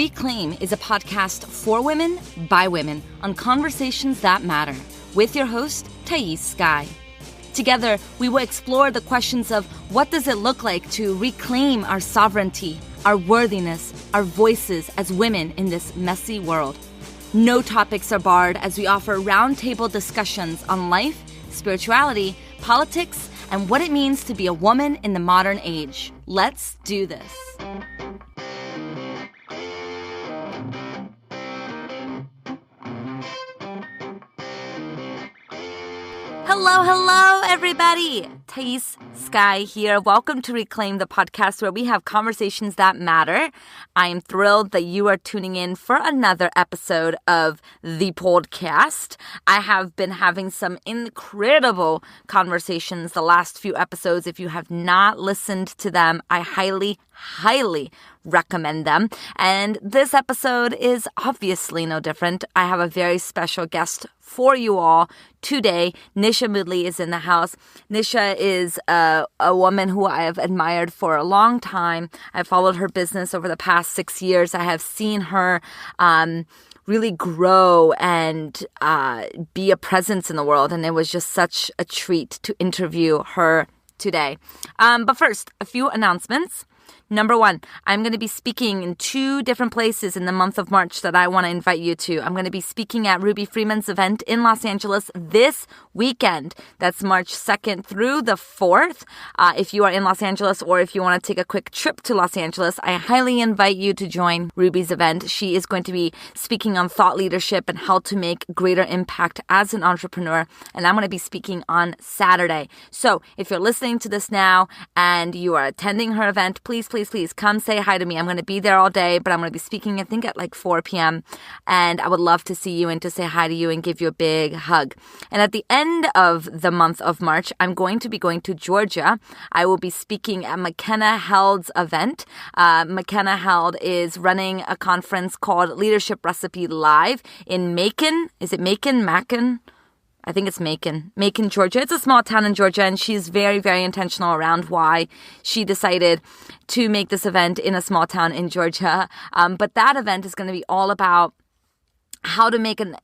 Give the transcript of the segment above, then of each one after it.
Reclaim is a podcast for women, by women, on conversations that matter, with your host, Thais Sky. Together, we will explore the questions of what does it look like to reclaim our sovereignty, our worthiness, our voices as women in this messy world. No topics are barred as we offer roundtable discussions on life, spirituality, politics, and what it means to be a woman in the modern age. Let's do this. Hello, everybody. Thais Sky here. Welcome to Reclaim, the podcast where we have conversations that matter. I am thrilled that you are tuning in for another episode of the podcast. I have been having some incredible conversations the last few episodes. If you have not listened to them, I highly recommend them. And this episode is obviously no different. I have a very special guest for you all today. Nisha Moodley is in the house. Nisha is a woman who I have admired for a long time. I've followed her business over the past 6 years. I have seen her really grow and be a presence in the world. And it was just such a treat to interview her today. But first, a few announcements. Number one, I'm going to be speaking in 2 different places in the month of March that I want to invite you to. I'm going to be speaking at Ruby Freeman's event in Los Angeles this weekend. That's March 2nd through the 4th. If you are in Los Angeles or if you want to take a quick trip to Los Angeles, I highly invite you to join Ruby's event. She is going to be speaking on thought leadership and how to make greater impact as an entrepreneur. And I'm going to be speaking on Saturday. So if you're listening to this now and you are attending her event, please come say hi to me. I'm going to be there all day, but I'm going to be speaking, I think, at like 4 p.m. And I would love to see you and to say hi to you and give you a big hug. And at the end of the month of March, I'm going to be going to Georgia. I will be speaking at McKenna Held's event. McKenna Held is running a conference called Leadership Recipe Live in Macon. Is it Macon? I think it's Macon, Georgia. It's a small town in Georgia, and she's very, very intentional around why she decided to make this event in a small town in Georgia. But that event is going to be all about how to make an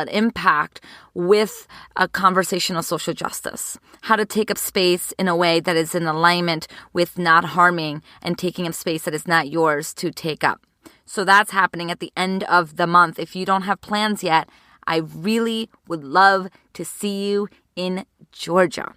impact with a conversational social justice, how to take up space in a way that is in alignment with not harming and taking up space that is not yours to take up. So that's happening at the end of the month. If you don't have plans yet, I really would love to see you in Georgia.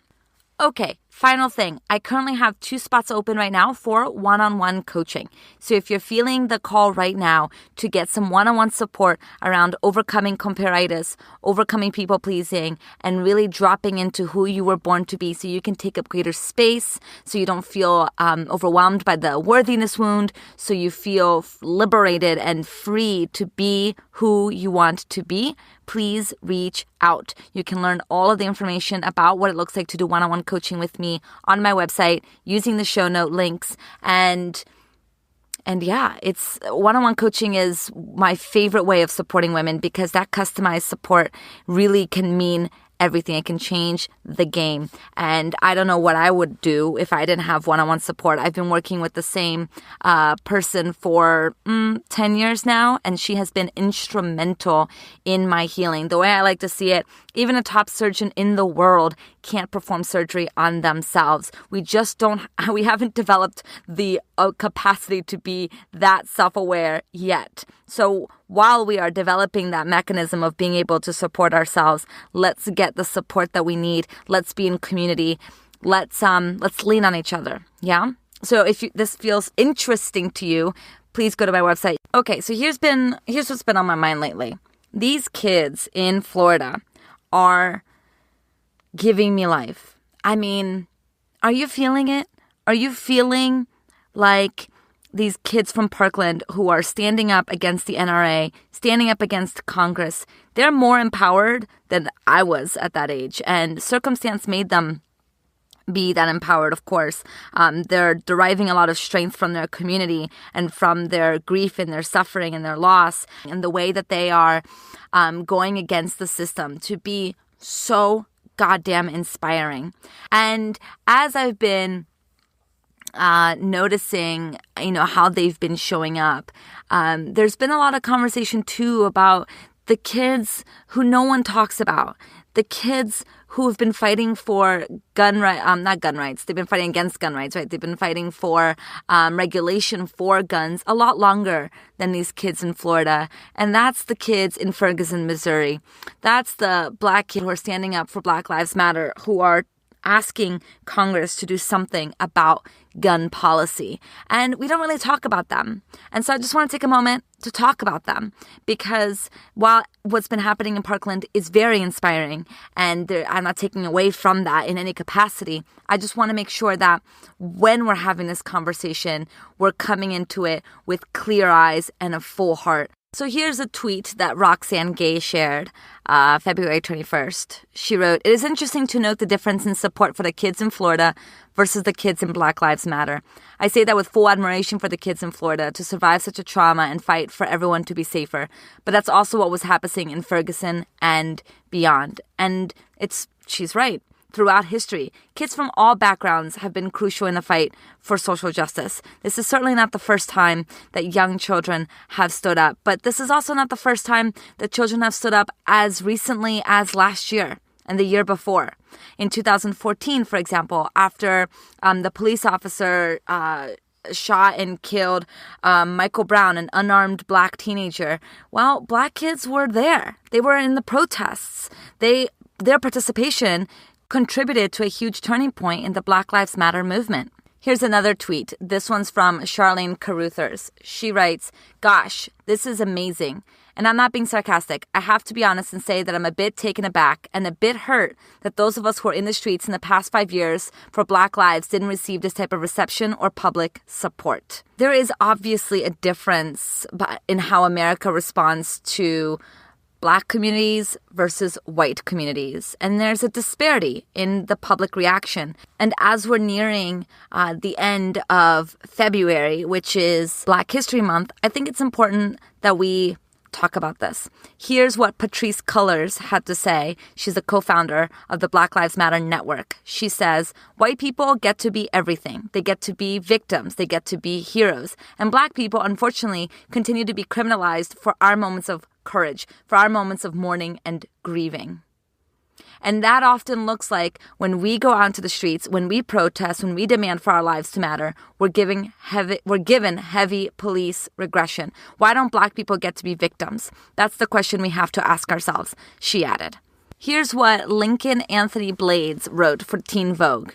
Okay, final thing. I currently have 2 spots open right now for one-on-one coaching. So if you're feeling the call right now to get some one-on-one support around overcoming comparitis, overcoming people-pleasing, and really dropping into who you were born to be so you can take up greater space, so you don't feel overwhelmed by the worthiness wound, so you feel liberated and free to be who you want to be, please reach out. You can learn all of the information about what it looks like to do one-on-one coaching with me on my website using the show note links. And yeah, it's one-on-one coaching is my favorite way of supporting women because that customized support really can mean everything. It can change the game. And I don't know what I would do if I didn't have one-on-one support. I've been working with the same person for 10 years now, and she has been instrumental in my healing. The way I like to see it, even a top surgeon in the world can't perform surgery on themselves. We haven't developed the capacity to be that self-aware yet. So while we are developing that mechanism of being able to support ourselves, let's get the support that we need. Let's be in community. Let's lean on each other. Yeah. So if this feels interesting to you, please go to my website. Okay. So here's what's been on my mind lately. These kids in Florida are giving me life. I mean, are you feeling it? Are you feeling like these kids from Parkland who are standing up against the NRA, standing up against Congress, they're more empowered than I was at that age. And circumstance made them be that empowered, of course. They're deriving a lot of strength from their community and from their grief and their suffering and their loss and the way that they are going against the system to be so goddamn inspiring. And as I've been noticing, how they've been showing up. There's been a lot of conversation too about the kids who no one talks about, the kids who have been fighting for not gun rights. They've been fighting against gun rights, right? They've been fighting for regulation for guns a lot longer than these kids in Florida. And that's the kids in Ferguson, Missouri. That's the Black kids who are standing up for Black Lives Matter, who are asking Congress to do something about gun policy. And we don't really talk about them. And so I just want to take a moment to talk about them, because while what's been happening in Parkland is very inspiring, and I'm not taking away from that in any capacity, I just want to make sure that when we're having this conversation, we're coming into it with clear eyes and a full heart. So here's a tweet that Roxanne Gay shared February 21st. She wrote, "It is interesting to note the difference in support for the kids in Florida versus the kids in Black Lives Matter. I say that with full admiration for the kids in Florida to survive such a trauma and fight for everyone to be safer. But that's also what was happening in Ferguson and beyond." And she's right. Throughout history, kids from all backgrounds have been crucial in the fight for social justice. This is certainly not the first time that young children have stood up, but this is also not the first time that children have stood up as recently as last year and the year before. In 2014, for example, after the police officer shot and killed Michael Brown, an unarmed Black teenager, well, Black kids were there. They were in the protests. Their participation contributed to a huge turning point in the Black Lives Matter movement. Here's another tweet. This one's from Charlene Caruthers. She writes, "Gosh, this is amazing. And I'm not being sarcastic. I have to be honest and say that I'm a bit taken aback and a bit hurt that those of us who are in the streets in the past 5 years for Black lives didn't receive this type of reception or public support." There is obviously a difference in how America responds to Black communities versus white communities. And there's a disparity in the public reaction. And as we're nearing the end of February, which is Black History Month, I think it's important that we talk about this. Here's what Patrice Cullors had to say. She's a co-founder of the Black Lives Matter Network. She says, "White people get to be everything. They get to be victims. They get to be heroes. And Black people, unfortunately, continue to be criminalized for our moments of courage, for our moments of mourning and grieving." And that often looks like when we go out into the streets, when we protest, when we demand for our lives to matter, we're given heavy police regression. Why don't Black people get to be victims? That's the question we have to ask ourselves, she added. Here's what Lincoln Anthony Blades wrote for Teen Vogue.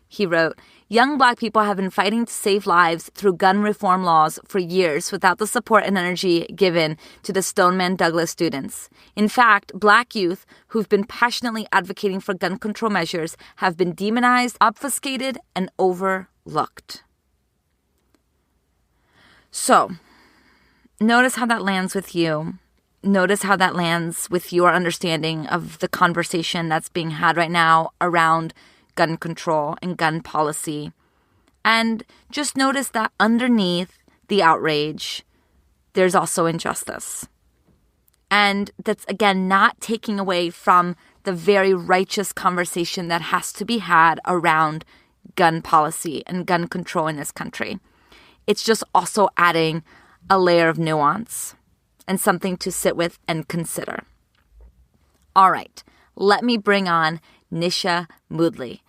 He wrote, "Young Black people have been fighting to save lives through gun reform laws for years without the support and energy given to the Stoneman Douglas students. In fact, Black youth who've been passionately advocating for gun control measures have been demonized, obfuscated, and overlooked." So, notice how that lands with you. Notice how that lands with your understanding of the conversation that's being had right now around gun control and gun policy. And just notice that underneath the outrage, there's also injustice. And that's, again, not taking away from the very righteous conversation that has to be had around gun policy and gun control in this country. It's just also adding a layer of nuance and something to sit with and consider. All right, let me bring on Nisha Moodley.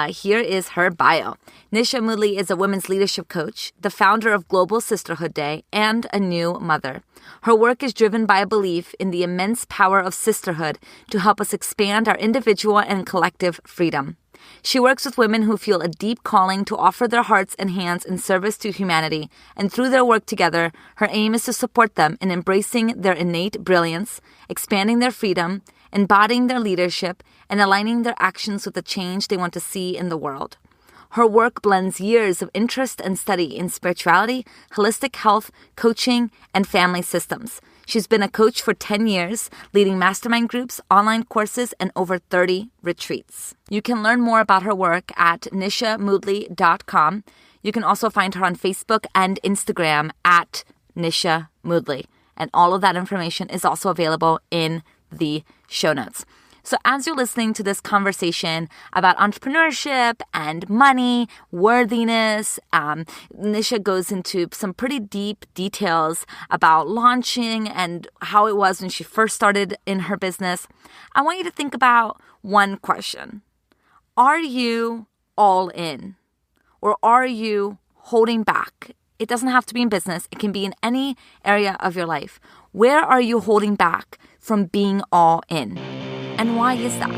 Here is her bio. Nisha Moodley is a women's leadership coach, the founder of Global Sisterhood Day, and a new mother. Her work is driven by a belief in the immense power of sisterhood to help us expand our individual and collective freedom. She works with women who feel a deep calling to offer their hearts and hands in service to humanity, and through their work together, her aim is to support them in embracing their innate brilliance, expanding their freedom, embodying their leadership, and aligning their actions with the change they want to see in the world. Her work blends years of interest and study in spirituality, holistic health, coaching, and family systems. She's been a coach for 10 years, leading mastermind groups, online courses, and over 30 retreats. You can learn more about her work at nishamoodley.com. You can also find her on Facebook and Instagram at Nisha Moodley. And all of that information is also available in the show notes. So as you're listening to this conversation about entrepreneurship and money, worthiness, Nisha goes into some pretty deep details about launching and how it was when she first started in her business. I want you to think about one question. Are you all in? Or are you holding back? It doesn't have to be in business. It can be in any area of your life. Where are you holding back from being all in? And why is that?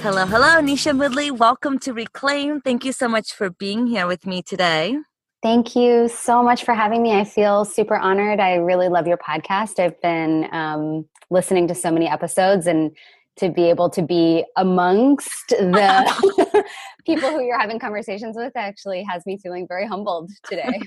Hello, Nisha Moodley. Welcome to Reclaim. Thank you so much for being here with me today. Thank you so much for having me. I feel super honored. I really love your podcast. I've been listening to so many episodes, and to be able to be amongst the people who you're having conversations with actually has me feeling very humbled today.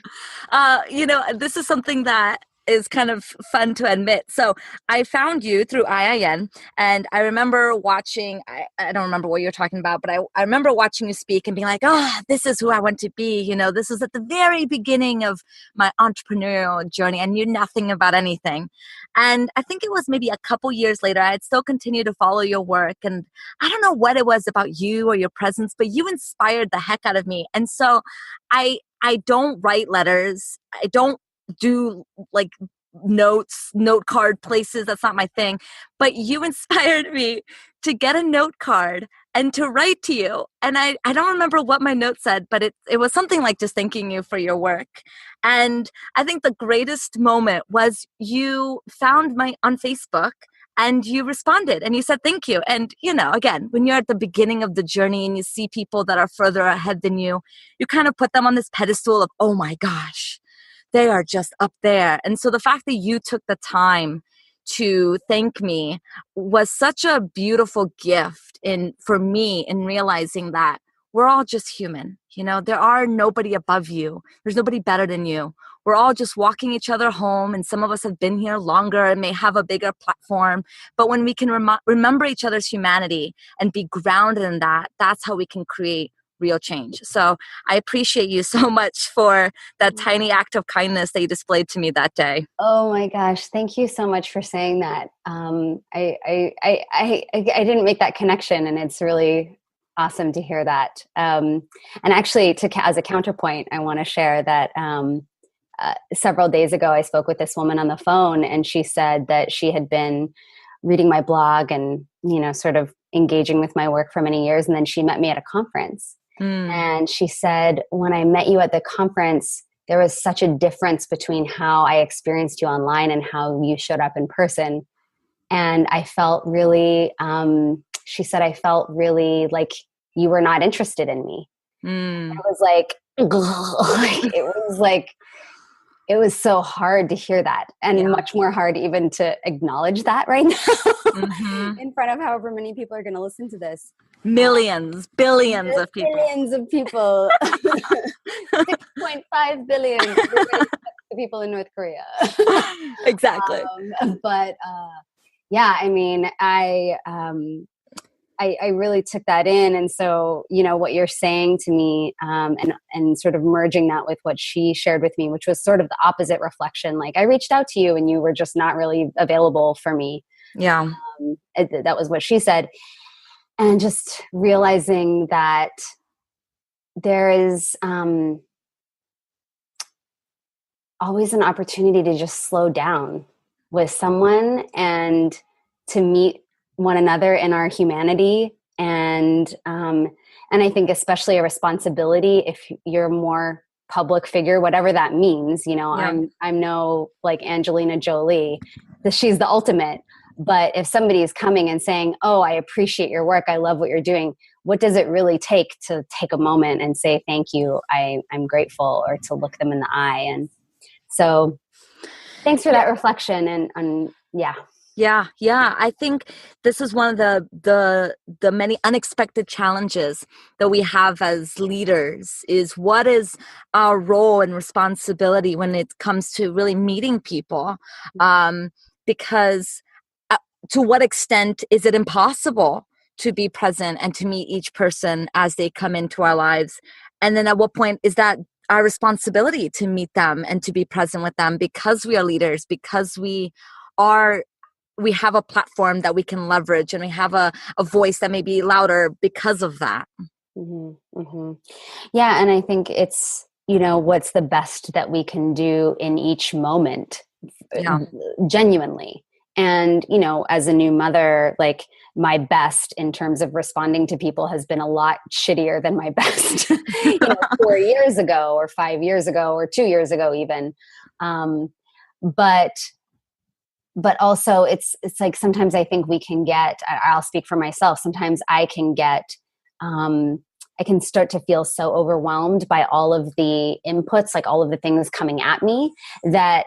This is something that is kind of fun to admit. So I found you through IIN, and I remember watching, I don't remember what you're talking about, but I remember watching you speak and being like, oh, this is who I want to be. You know, this is at the very beginning of my entrepreneurial journey. I knew nothing about anything. And I think it was maybe a couple years later, I had still continued to follow your work. And I don't know what it was about you or your presence, but you inspired the heck out of me. And so I don't write letters. I don't do like note card places. That's not my thing. But you inspired me to get a note card and to write to you. And I don't remember what my note said, but it was something like just thanking you for your work. And I think the greatest moment was you found on Facebook and you responded and you said thank you. And, again, when you're at the beginning of the journey and you see people that are further ahead than you kind of put them on this pedestal of, oh my gosh, they are just up there. And so the fact that you took the time to thank me was such a beautiful gift for me in realizing that we're all just human. There are nobody above you. There's nobody better than you. We're all just walking each other home, and some of us have been here longer and may have a bigger platform. But when we can remember each other's humanity and be grounded in that, that's how we can create real change. So I appreciate you so much for that tiny act of kindness that you displayed to me that day. Oh my gosh. Thank you so much for saying that. I didn't make that connection, and it's really awesome to hear that. And actually as a counterpoint, I want to share that several days ago, I spoke with this woman on the phone, and she said that she had been reading my blog and, sort of engaging with my work for many years. And then she met me at a conference. And she said, when I met you at the conference, there was such a difference between how I experienced you online and how you showed up in person. And I felt really, she said, I felt really like you were not interested in me. I was like, it was so hard to hear that, and much more hard even to acknowledge that right now in front of however many people are going to listen to this. Billions of people. Billions of people. 6.5 billion. The people in North Korea. Exactly. I mean, I really took that in. And so, what you're saying to me, and sort of merging that with what she shared with me, which was sort of the opposite reflection. Like, I reached out to you and you were just not really available for me. Yeah. That was what she said. And just realizing that there is always an opportunity to just slow down with someone and to meet one another in our humanity, and I think especially a responsibility if you're more public figure, whatever that means. I'm no like Angelina Jolie, she's the ultimate. But if somebody is coming and saying, "Oh, I appreciate your work. I love what you're doing," what does it really take to take a moment and say thank you? I'm grateful, or to look them in the eye. And so, thanks for that reflection. And yeah. Yeah, yeah. I think this is one of the many unexpected challenges that we have as leaders is what is our role and responsibility when it comes to really meeting people? Because to what extent is it impossible to be present and to meet each person as they come into our lives? And then at what point is that our responsibility to meet them and to be present with them because we are leaders, because are we have a platform that we can leverage and we have a voice that may be louder because of that. Mm-hmm, mm-hmm. Yeah. And I think it's, what's the best that we can do in each moment, Yeah. genuinely. And, as a new mother, like my best in terms of responding to people has been a lot shittier than my best, 4 years ago or 5 years ago or 2 years ago, even. But also it's like, sometimes I think we can get, I'll speak for myself. Sometimes I can I can start to feel so overwhelmed by all of the inputs, like all of the things coming at me, that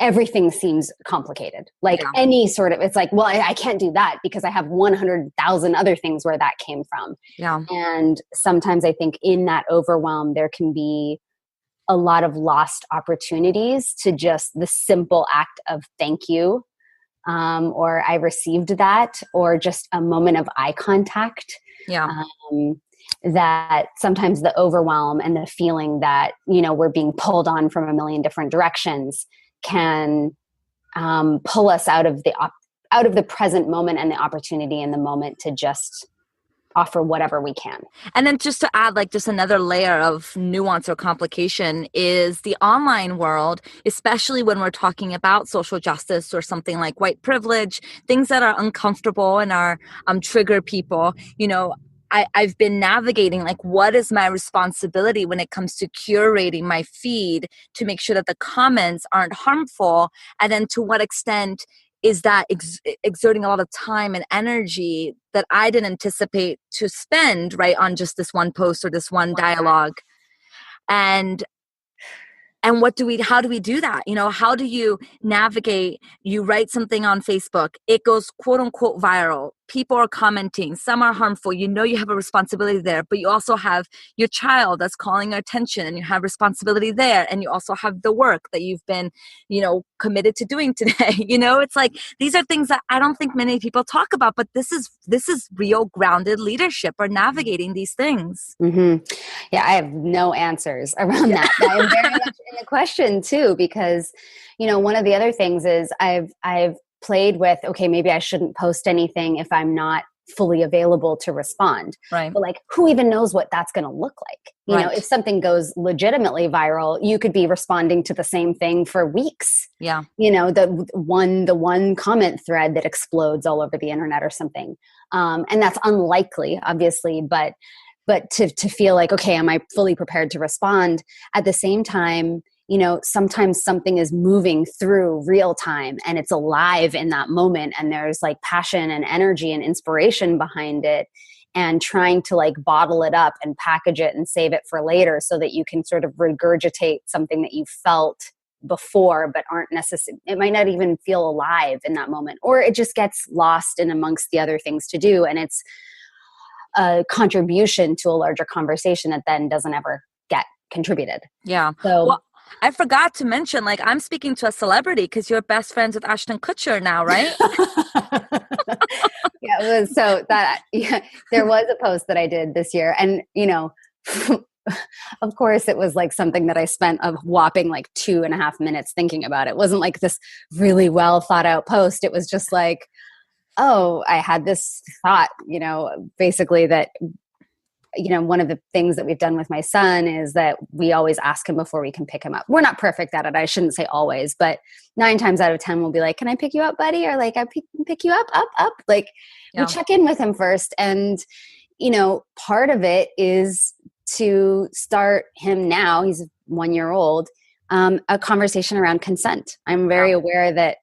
everything seems complicated. Like any sort of, it's like, well, I can't do that because I have 100,000 other things where that came from. Yeah. And sometimes I think in that overwhelm, there can be a lot of lost opportunities to just the simple act of thank you, or I received that, or just a moment of eye contact. Yeah. That sometimes the overwhelm and the feeling that, we're being pulled on from a million different directions can pull us out of the present moment and the opportunity in the moment to just offer whatever we can. And then just to add like just another layer of nuance or complication is the online world, especially when we're talking about social justice or something like white privilege, things that are uncomfortable and are trigger people. I've been navigating like what is my responsibility when it comes to curating my feed to make sure that the comments aren't harmful, and then to what extent is that exerting a lot of time and energy that I didn't anticipate to spend right on just this one post or this one dialogue. And how do we do that? How do you navigate? You write something on Facebook, it goes quote unquote viral. People are commenting, some are harmful. You have a responsibility there, but you also have your child that's calling your attention and you have responsibility there. And you also have the work that you've been, committed to doing today. It's like, these are things that I don't think many people talk about, but this is real grounded leadership or navigating these things. Mm-hmm. Yeah. I have no answers around that. I am very much in the question too, because, one of the other things is I've played with, okay, maybe I shouldn't post anything if I'm not fully available to respond. Right. But like, who even knows what that's going to look like? If something goes legitimately viral, you could be responding to the same thing for weeks. Yeah. The one comment thread that explodes all over the internet or something. And that's unlikely, obviously, but to feel like, okay, am I fully prepared to respond? At the same time, sometimes something is moving through real time and it's alive in that moment. And there's like passion and energy and inspiration behind it, and trying to like bottle it up and package it and save it for later so that you can sort of regurgitate something that you felt before, but aren't necessary. It might not even feel alive in that moment, or it just gets lost in amongst the other things to do. And it's a contribution to a larger conversation that then doesn't ever get contributed. Yeah. So, well, I forgot to mention, like, I'm speaking to a celebrity because you're best friends with Ashton Kutcher now, right? Yeah, it was so that there was a post that I did this year, and of course it was like something that I spent a whopping like 2.5 minutes thinking about. It wasn't like this really well thought out post. It was just like, oh, I had this thought, basically that, one of the things that we've done with my son is that we always ask him before we can pick him up. We're not perfect at it. I shouldn't say always, but 9 times out of 10, we'll be like, can I pick you up, buddy? Or like, I pick you up. Like we check in with him first. And, part of it is to start him now, he's 1 year old, a conversation around consent. I'm very aware that,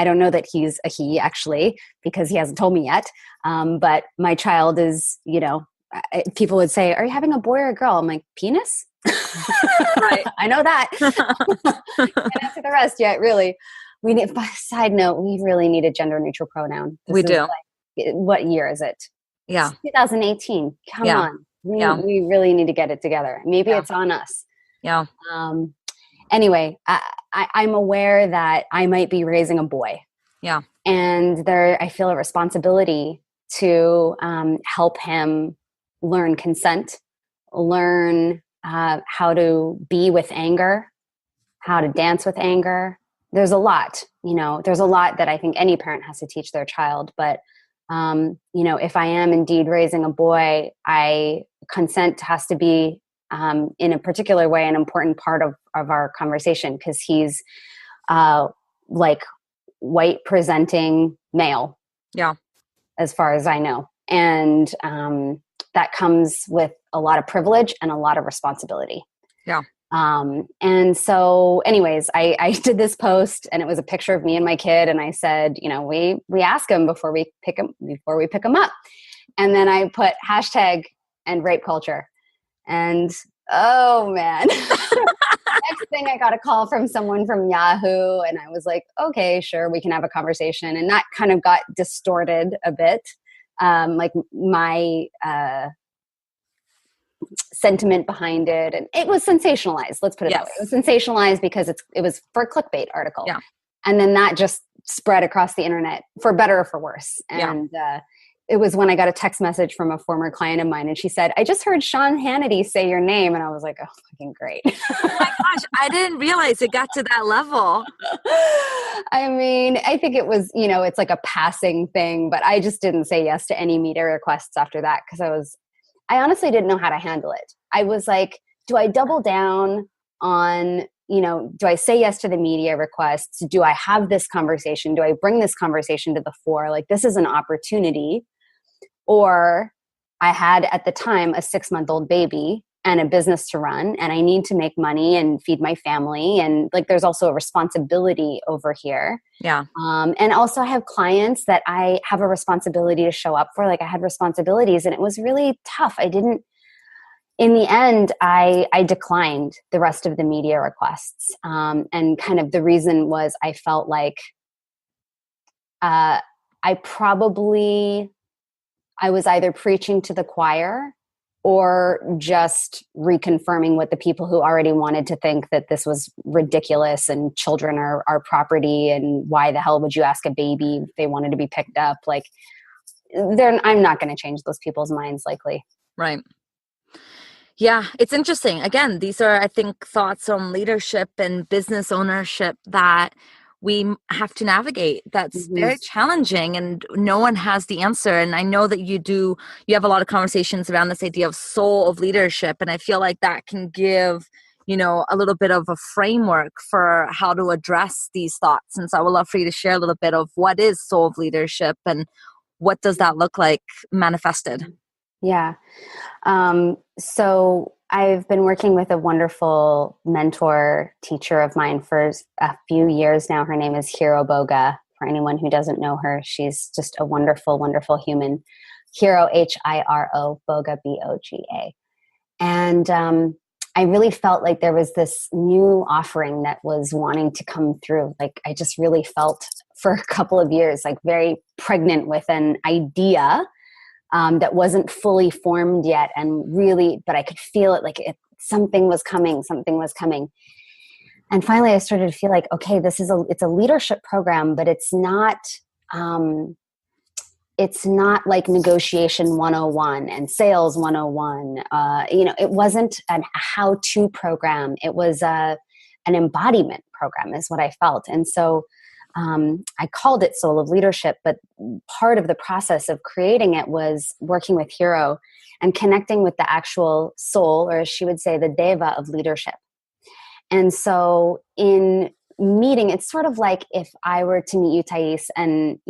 I don't know that he's a he actually, because he hasn't told me yet. But my child is, people would say, are you having a boy or a girl? I'm like, penis? Right. I know that. Can't answer the rest yet, really. We need, side note, we really need a gender neutral pronoun. We do. What year is it? Yeah. It's 2018. Come on. We really need to get it together. Maybe it's on us. Yeah. Anyway, I'm aware that I might be raising a boy. Yeah. And I feel a responsibility to help him learn consent, learn how to be with anger, how to dance with anger. There's a lot, there's a lot that I think any parent has to teach their child. But, if I am indeed raising a boy, consent has to be in a particular way an important part of our conversation, because he's like white presenting male. Yeah. As far as I know. And that comes with a lot of privilege and a lot of responsibility. Yeah. And so anyways, I did this post, and it was a picture of me and my kid. And I said, we ask him before we pick him up. And then I put hashtag and rape culture. And oh man, next thing I got a call from someone from Yahoo, and I was like, okay, sure, we can have a conversation. And that kind of got distorted a bit. Like my sentiment behind it, and it was sensationalized. Let's put it that way. It was sensationalized because it was for a clickbait article. Yeah. And then that just spread across the internet, for better or for worse. And it was when I got a text message from a former client of mine, and she said, I just heard Sean Hannity say your name. And I was like, oh, fucking great. Oh my gosh, I didn't realize it got to that level. I mean, I think it was, it's like a passing thing, but I just didn't say yes to any media requests after that, because I honestly didn't know how to handle it. I was like, do I double down on, do I say yes to the media requests? Do I have this conversation? Do I bring this conversation to the fore? Like, this is an opportunity. Or I had at the time a 6-month-old baby and a business to run, and I need to make money and feed my family. And like, there's also a responsibility over here. Yeah. And also I have clients that I have a responsibility to show up for. Like, I had responsibilities, and it was really tough. In the end, I declined the rest of the media requests. And kind of the reason was I felt like I was either preaching to the choir or just reconfirming what the people who already wanted to think that this was ridiculous and children are our property, and why the hell would you ask a baby if they wanted to be picked up? Like, I'm not going to change those people's minds likely. Right. Yeah, it's interesting. Again, these are, I think, thoughts on leadership and business ownership that we have to navigate. That's very challenging, and no one has the answer. And I know that you have a lot of conversations around this idea of soul of leadership. And I feel like that can give, a little bit of a framework for how to address these thoughts. And so I would love for you to share a little bit of what is soul of leadership and what does that look like manifested? Yeah. So I've been working with a wonderful mentor teacher of mine for a few years now. Her name is Hiro Boga. For anyone who doesn't know her, she's just a wonderful, wonderful human. Hiro, Hiro, Boga, Boga. And I really felt like there was this new offering that was wanting to come through. Like, I just really felt for a couple of years, like very pregnant with an idea that wasn't fully formed yet, but I could feel it, like something was coming. And finally I started to feel like, okay, it's a leadership program, but it's not like negotiation 101 and sales 101. It wasn't a how-to program. It was an embodiment program is what I felt. And so I called it Soul of Leadership, but part of the process of creating it was working with Hiro and connecting with the actual soul, or as she would say, the deva of leadership. And so in meeting, it's sort of like if I were to meet you, Thais, and,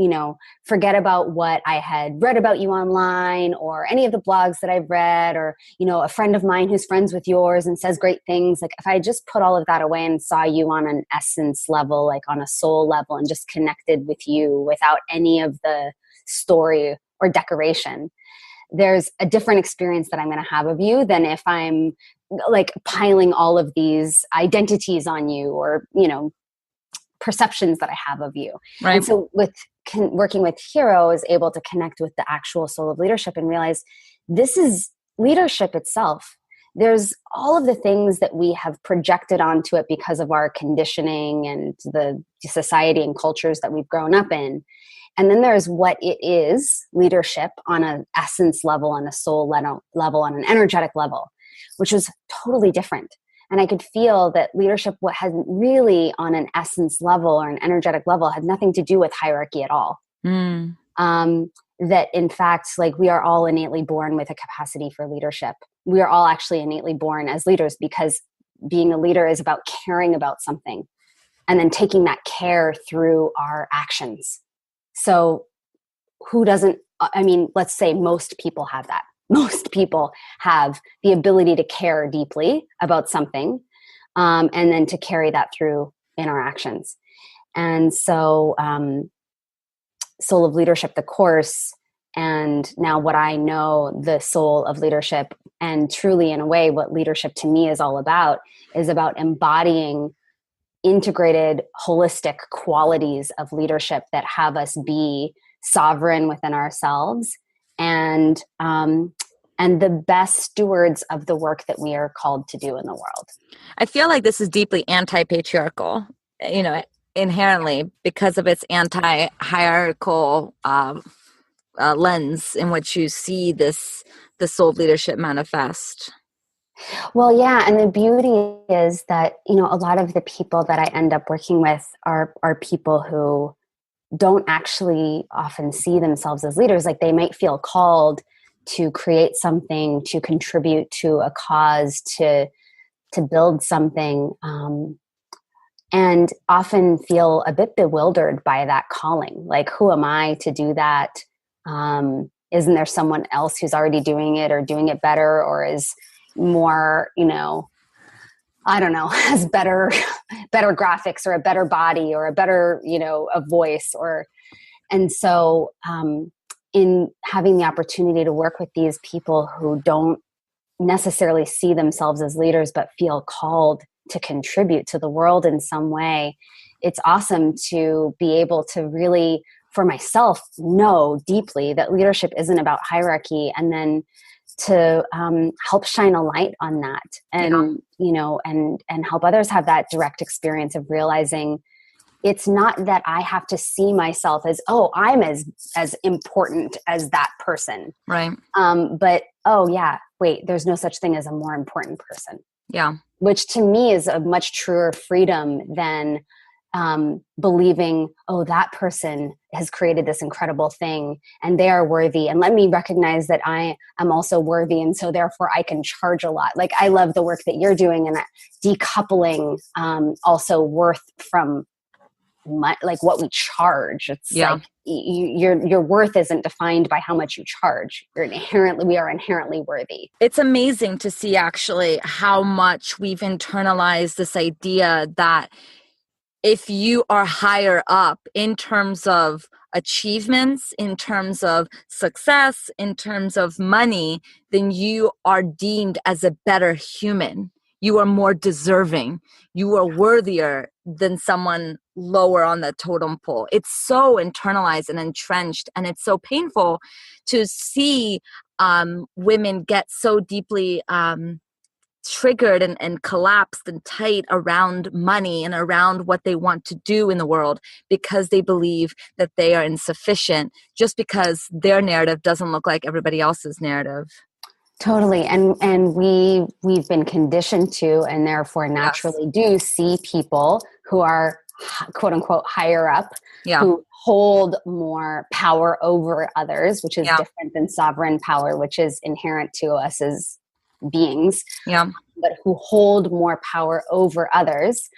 forget about what I had read about you online or any of the blogs that I've read, or, a friend of mine who's friends with yours and says great things. Like, if I just put all of that away and saw you on an essence level, like on a soul level, and just connected with you without any of the story or decoration, there's a different experience that I'm going to have of you than if I'm like piling all of these identities on you, or, perceptions that I have of you. Right. And so with working with Hero, I was able to connect with the actual soul of leadership and realize this is leadership itself. There's all of the things that we have projected onto it because of our conditioning and the society and cultures that we've grown up in. And then there's what it is, leadership, on an essence level, on a soul level, on an energetic level, which is totally different. And I could feel that leadership, what hadn't really on an essence level or an energetic level, had nothing to do with hierarchy at all. That in fact, like, we are all innately born with a capacity for leadership. We are all actually innately born as leaders, because being a leader is about caring about something and then taking that care through our actions. So who doesn't, I mean, let's say most people have that. Most people have the ability to care deeply about something, and then to carry that through in our actions. And so Soul of Leadership, the course, and now what I know, the soul of leadership, and truly in a way what leadership to me is all about, is about embodying integrated, holistic qualities of leadership that have us be sovereign within ourselves and the best stewards of the work that we are called to do in the world. I feel like this is deeply anti-patriarchal, inherently, because of its anti-hierarchical lens in which you see the soul of leadership manifest. Well, yeah. And the beauty is that, a lot of the people that I end up working with are people who don't actually often see themselves as leaders. Like, they might feel called to create something, to contribute to a cause, to build something, and often feel a bit bewildered by that calling. Like, who am I to do that? Isn't there someone else who's already doing it, or doing it better, or is more, I don't know, has better graphics, or a better body, or a better, a voice, and so in having the opportunity to work with these people who don't necessarily see themselves as leaders, but feel called to contribute to the world in some way, it's awesome to be able to really, for myself, know deeply that leadership isn't about hierarchy, and then to help shine a light on that, and and help others have that direct experience of realizing it's not that I have to see myself as, oh, I'm as important as that person, right? But oh yeah, wait, there's no such thing as a more important person. Yeah, which to me is a much truer freedom than believing, oh, that person has created this incredible thing and they are worthy, and let me recognize that I am also worthy, and so therefore I can charge a lot. Like, I love the work that you're doing, and that decoupling also worth from like what we charge. It's like your worth isn't defined by how much you charge. We are inherently worthy. It's amazing to see actually how much we've internalized this idea that if you are higher up in terms of achievements, in terms of success, in terms of money, then you are deemed as a better human. You are more deserving. You are worthier than someone lower on the totem pole. It's so internalized and entrenched, and it's so painful to see women get so deeply triggered and collapsed and tight around money and around what they want to do in the world, because they believe that they are insufficient just because their narrative doesn't look like everybody else's narrative. Totally. And we've been conditioned to, and therefore naturally do see people who are quote unquote higher up, who hold more power over others, which is different than sovereign power, which is inherent to us as beings, but who hold more power over others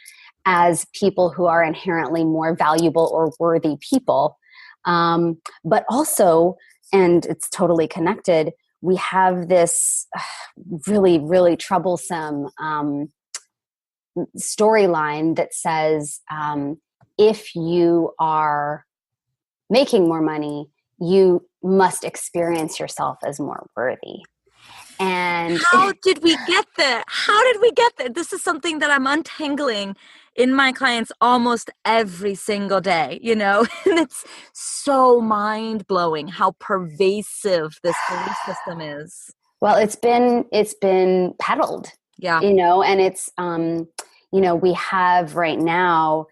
as people who are inherently more valuable or worthy people. But also, and it's totally connected, we have this really, really troublesome storyline that says, if you are making more money, you must experience yourself as more worthy. And how did we get there? How did we get there? This is something that I'm untangling in my clients almost every single day, and it's so mind-blowing how pervasive this belief system is. Well, it's been peddled, Yeah. and it's, we have right now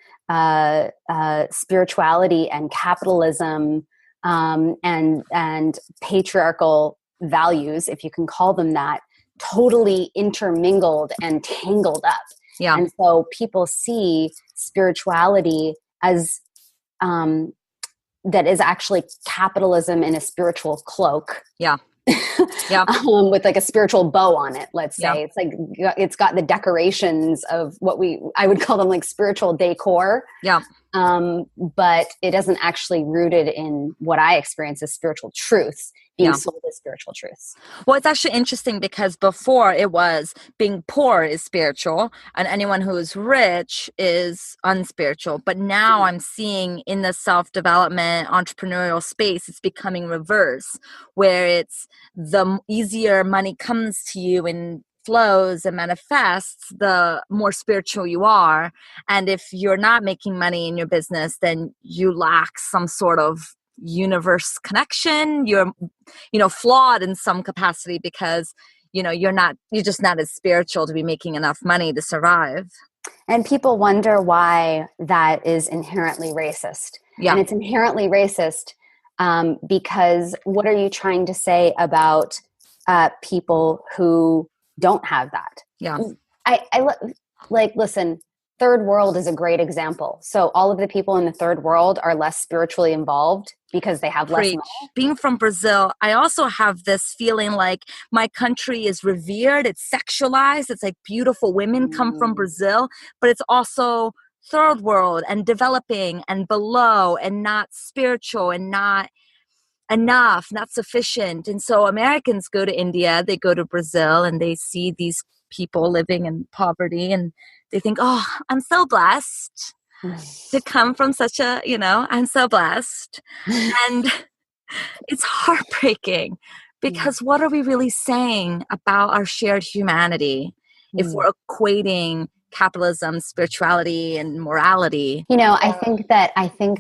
spirituality and capitalism and patriarchal values, if you can call them that, totally intermingled and tangled up. Yeah. And so people see spirituality as that is actually capitalism in a spiritual cloak. Yeah. Yeah. With like a spiritual bow on it, let's say. Yeah. It's like it's got the decorations of what I would call them like spiritual decor. Yeah. But it isn't actually rooted in what I experience as spiritual truths being sold as spiritual truths. Well, it's actually interesting because before it was being poor is spiritual and anyone who is rich is unspiritual. But now I'm seeing in the self-development entrepreneurial space, it's becoming reverse, where it's the easier money comes to you and flows and manifests, the more spiritual you are. And if you're not making money in your business, then you lack some sort of universe connection. You're flawed in some capacity because you're just not as spiritual to be making enough money to survive. And people wonder why that is inherently racist. And it's inherently racist because what are you trying to say about people who don't have that? I listen, third world is a great example. So all of the people in the third world are less spiritually involved because they have less money. Being from Brazil, I also have this feeling like my country is revered. It's sexualized. It's like beautiful women come from Brazil, but it's also third world and developing and below and not spiritual and not enough, not sufficient. And so Americans go to India, they go to Brazil, and they see these people living in poverty and they think, oh, I'm so blessed to come from such a, I'm so blessed. And it's heartbreaking because what are we really saying about our shared humanity if we're equating capitalism, spirituality, and morality? I think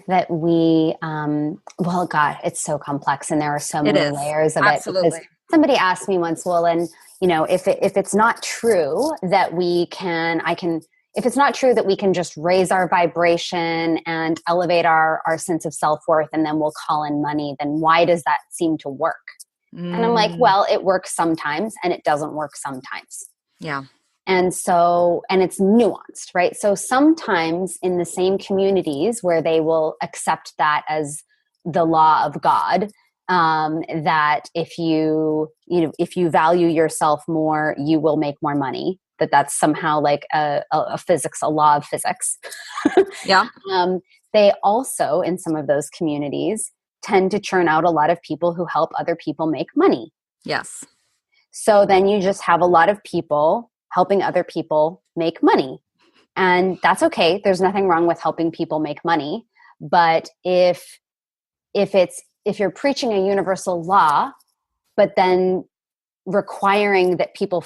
that we, well, God, it's so complex and there are so many layers of it. Because somebody asked me once, well, and if it's not true that if it's not true that we can just raise our vibration and elevate our sense of self-worth and then we'll call in money, then why does that seem to work? And I'm like, well, it works sometimes and it doesn't work sometimes. Yeah. And so, and it's nuanced, right? So sometimes in the same communities where they will accept that as the law of God, that if you value yourself more, you will make more money. That's somehow like a law of physics. Yeah. They also, in some of those communities, tend to churn out a lot of people who help other people make money. Yes. So then you just have a lot of people helping other people make money. And that's okay. There's nothing wrong with helping people make money. But if you're preaching a universal law, but then requiring that people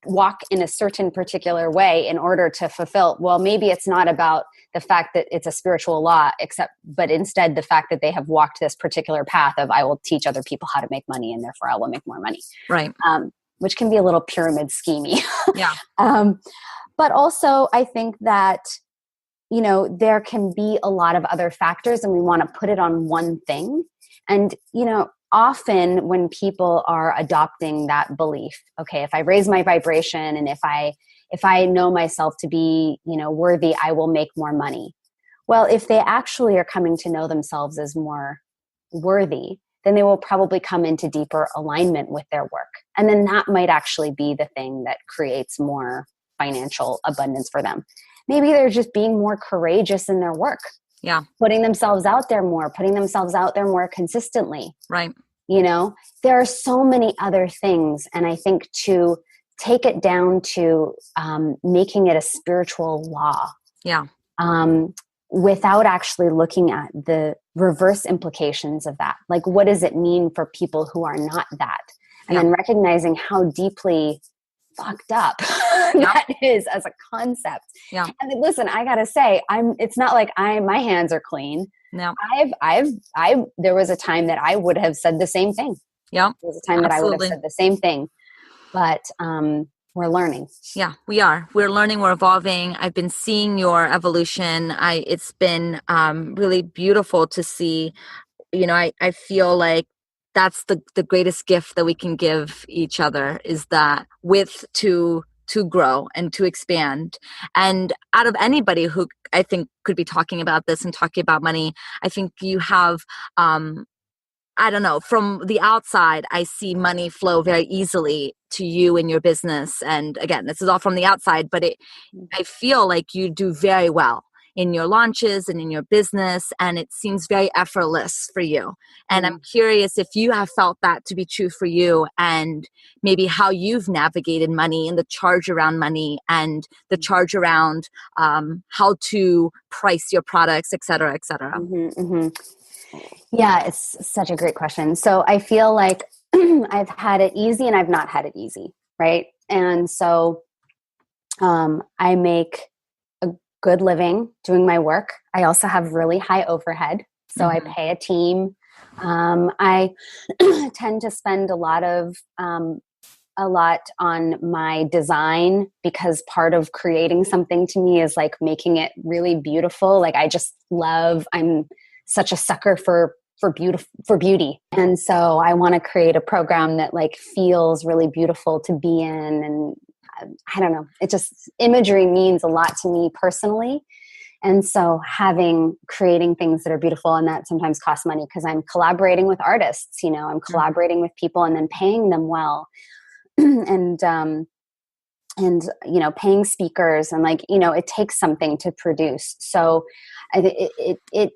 walk in a certain particular way in order to fulfill, well, maybe it's not about the fact that it's a spiritual law, but instead the fact that they have walked this particular path of, I will teach other people how to make money and therefore I will make more money. Right. Which can be a little pyramid schemey. Yeah. But also I think that, there can be a lot of other factors and we want to put it on one thing. And, often when people are adopting that belief, okay, if I raise my vibration and if I know myself to be, worthy, I will make more money. Well, if they actually are coming to know themselves as more worthy, then they will probably come into deeper alignment with their work. And then that might actually be the thing that creates more financial abundance for them. Maybe they're just being more courageous in their work. Yeah. Putting themselves out there more consistently. Right. There are so many other things. And I think to take it down to making it a spiritual law. Yeah. Without actually looking at the reverse implications of that. Like, what does it mean for people who are not that? And then recognizing how deeply fucked up that is as a concept. Yeah. And listen, I gotta say, it's not like my hands are clean. No. There was a time that I would have said the same thing. Yeah. There was a time that I would have said the same thing, but we're learning. Yeah, we are. We're learning, we're evolving. I've been seeing your evolution. It's been really beautiful to see. I feel like that's the greatest gift that we can give each other, is that width to grow and to expand. And out of anybody who I think could be talking about this and talking about money, I think you have, I don't know, from the outside, I see money flow very easily to you in your business. And again, this is all from the outside, but I feel like you do very well in your launches and in your business, and it seems very effortless for you. And I'm curious if you have felt that to be true for you, and maybe how you've navigated money and the charge around money and the charge around how to price your products, et cetera, et cetera. Yeah, it's such a great question. So I feel like I've had it easy and I've not had it easy, right? And so I make a good living doing my work. I also have really high overhead. So I pay a team. I tend to spend a lot on my design, because part of creating something to me is like making it really beautiful. Like I'm such a sucker for beauty. And so I want to create a program that like feels really beautiful to be in. And I don't know, imagery means a lot to me personally. And so creating things that are beautiful, and that sometimes costs money because I'm collaborating with artists, I'm collaborating with people and then paying them well. and paying speakers, and it takes something to produce. So it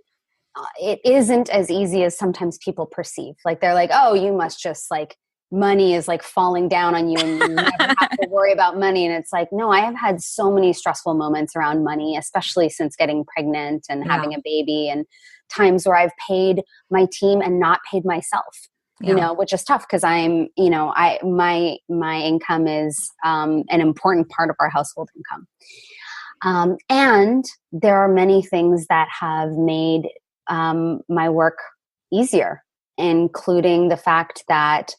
isn't as easy as sometimes people perceive. Like they're like, oh, you must just like, money is like falling down on you and you never have to worry about money. And it's like, no, I have had so many stressful moments around money, especially since getting pregnant and having a baby, and times where I've paid my team and not paid myself, which is tough because my income is an important part of our household income. And there are many things that have made my work easier, including the fact that